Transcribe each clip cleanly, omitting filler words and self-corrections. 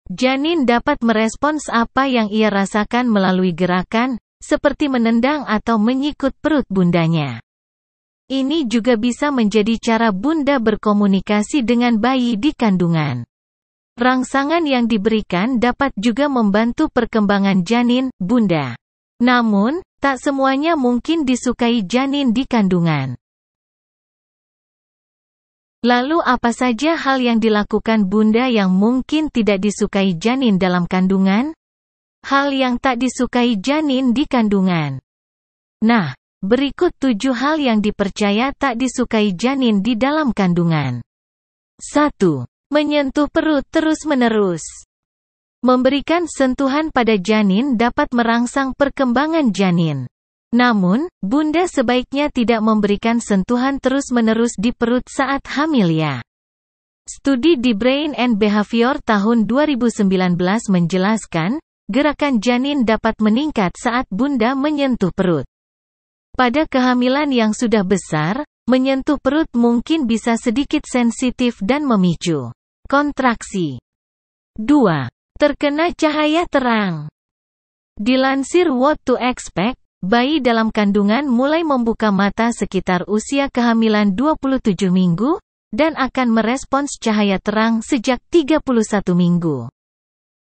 Janin dapat merespons apa yang ia rasakan melalui gerakan, seperti menendang atau menyikut perut bundanya. Ini juga bisa menjadi cara bunda berkomunikasi dengan bayi di kandungan. Rangsangan yang diberikan dapat juga membantu perkembangan janin, bunda. Namun, tak semuanya mungkin disukai janin di kandungan. Lalu apa saja hal yang dilakukan bunda yang mungkin tidak disukai janin dalam kandungan? Hal yang tak disukai janin di kandungan. Nah, berikut 7 hal yang dipercaya tak disukai janin di dalam kandungan. 1. Menyentuh perut terus-menerus. Memberikan sentuhan pada janin dapat merangsang perkembangan janin. Namun, bunda sebaiknya tidak memberikan sentuhan terus-menerus di perut saat hamil ya. Studi di Brain and Behavior tahun 2019 menjelaskan, gerakan janin dapat meningkat saat bunda menyentuh perut. Pada kehamilan yang sudah besar, menyentuh perut mungkin bisa sedikit sensitif dan memicu kontraksi. 2. Terkena cahaya terang. Dilansir What to Expect, bayi dalam kandungan mulai membuka mata sekitar usia kehamilan 27 minggu, dan akan merespons cahaya terang sejak 31 minggu.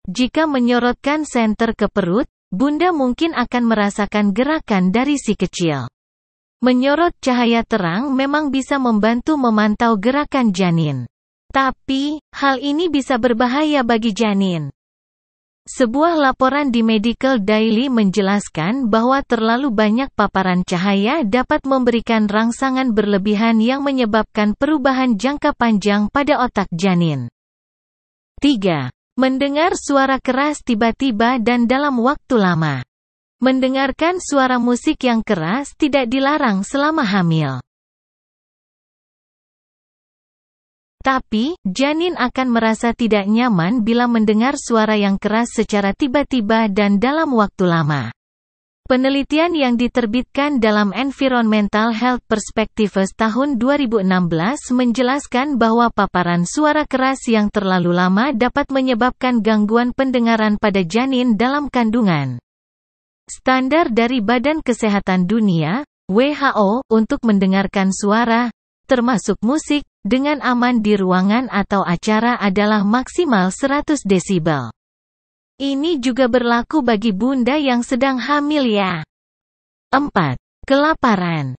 Jika menyorotkan senter ke perut, bunda mungkin akan merasakan gerakan dari si kecil. Menyorot cahaya terang memang bisa membantu memantau gerakan janin. Tapi, hal ini bisa berbahaya bagi janin. Sebuah laporan di Medical Daily menjelaskan bahwa terlalu banyak paparan cahaya dapat memberikan rangsangan berlebihan yang menyebabkan perubahan jangka panjang pada otak janin. 3. Mendengar suara keras tiba-tiba dan dalam waktu lama. Mendengarkan suara musik yang keras tidak dilarang selama hamil. Tapi, janin akan merasa tidak nyaman bila mendengar suara yang keras secara tiba-tiba dan dalam waktu lama. Penelitian yang diterbitkan dalam Environmental Health Perspectives tahun 2016 menjelaskan bahwa paparan suara keras yang terlalu lama dapat menyebabkan gangguan pendengaran pada janin dalam kandungan. Standar dari Badan Kesehatan Dunia, WHO, untuk mendengarkan suara, termasuk musik, dengan aman di ruangan atau acara adalah maksimal 100 desibel. Ini juga berlaku bagi bunda yang sedang hamil ya. 4. Kelaparan.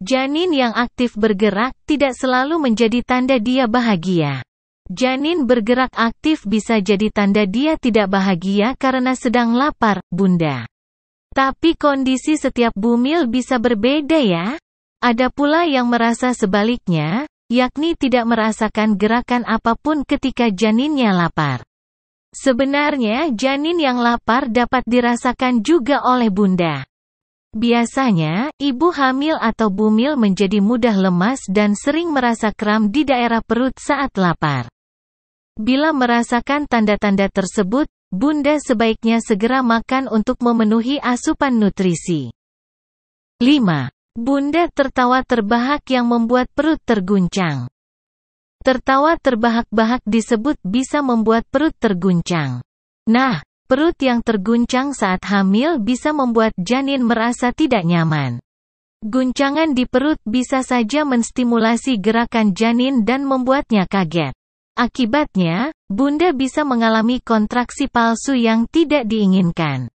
Janin yang aktif bergerak tidak selalu menjadi tanda dia bahagia. Janin bergerak aktif bisa jadi tanda dia tidak bahagia karena sedang lapar, bunda. Tapi kondisi setiap bumil bisa berbeda ya. Ada pula yang merasa sebaliknya, yakni tidak merasakan gerakan apapun ketika janinnya lapar. Sebenarnya janin yang lapar dapat dirasakan juga oleh bunda. Biasanya, ibu hamil atau bumil menjadi mudah lemas dan sering merasa kram di daerah perut saat lapar. Bila merasakan tanda-tanda tersebut, bunda sebaiknya segera makan untuk memenuhi asupan nutrisi. 5. Bunda tertawa terbahak yang membuat perut terguncang. Tertawa terbahak-bahak disebut bisa membuat perut terguncang. Nah, perut yang terguncang saat hamil bisa membuat janin merasa tidak nyaman. Guncangan di perut bisa saja menstimulasi gerakan janin dan membuatnya kaget. Akibatnya, bunda bisa mengalami kontraksi palsu yang tidak diinginkan.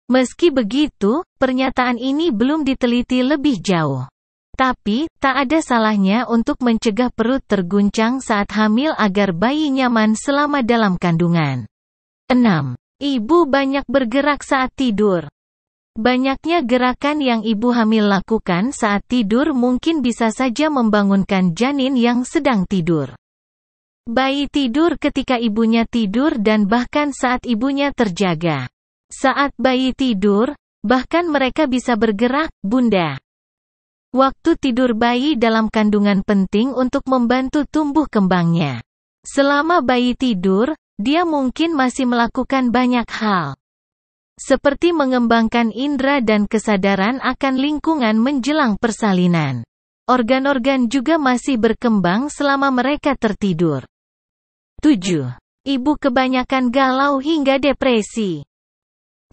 Meski begitu, pernyataan ini belum diteliti lebih jauh. Tapi, tak ada salahnya untuk mencegah perut terguncang saat hamil agar bayi nyaman selama dalam kandungan. 6. Ibu banyak bergerak saat tidur. Banyaknya gerakan yang ibu hamil lakukan saat tidur mungkin bisa saja membangunkan janin yang sedang tidur. Bayi tidur ketika ibunya tidur dan bahkan saat ibunya terjaga. Saat bayi tidur, bahkan mereka bisa bergerak, bunda. Waktu tidur bayi dalam kandungan penting untuk membantu tumbuh kembangnya. Selama bayi tidur, dia mungkin masih melakukan banyak hal. Seperti mengembangkan indera dan kesadaran akan lingkungan menjelang persalinan. Organ-organ juga masih berkembang selama mereka tertidur. 7. Ibu kebanyakan galau hingga depresi.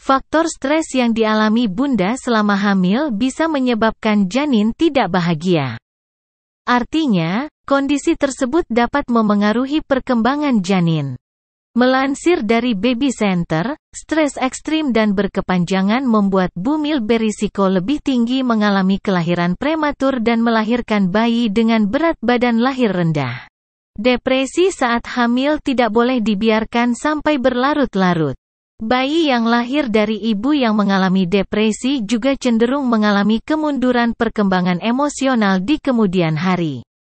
Faktor stres yang dialami bunda selama hamil bisa menyebabkan janin tidak bahagia. Artinya, kondisi tersebut dapat memengaruhi perkembangan janin. Melansir dari Baby Center, stres ekstrim dan berkepanjangan membuat bumil berisiko lebih tinggi mengalami kelahiran prematur dan melahirkan bayi dengan berat badan lahir rendah. Depresi saat hamil tidak boleh dibiarkan sampai berlarut-larut. Bayi yang lahir dari ibu yang mengalami depresi juga cenderung mengalami kemunduran perkembangan emosional di kemudian hari.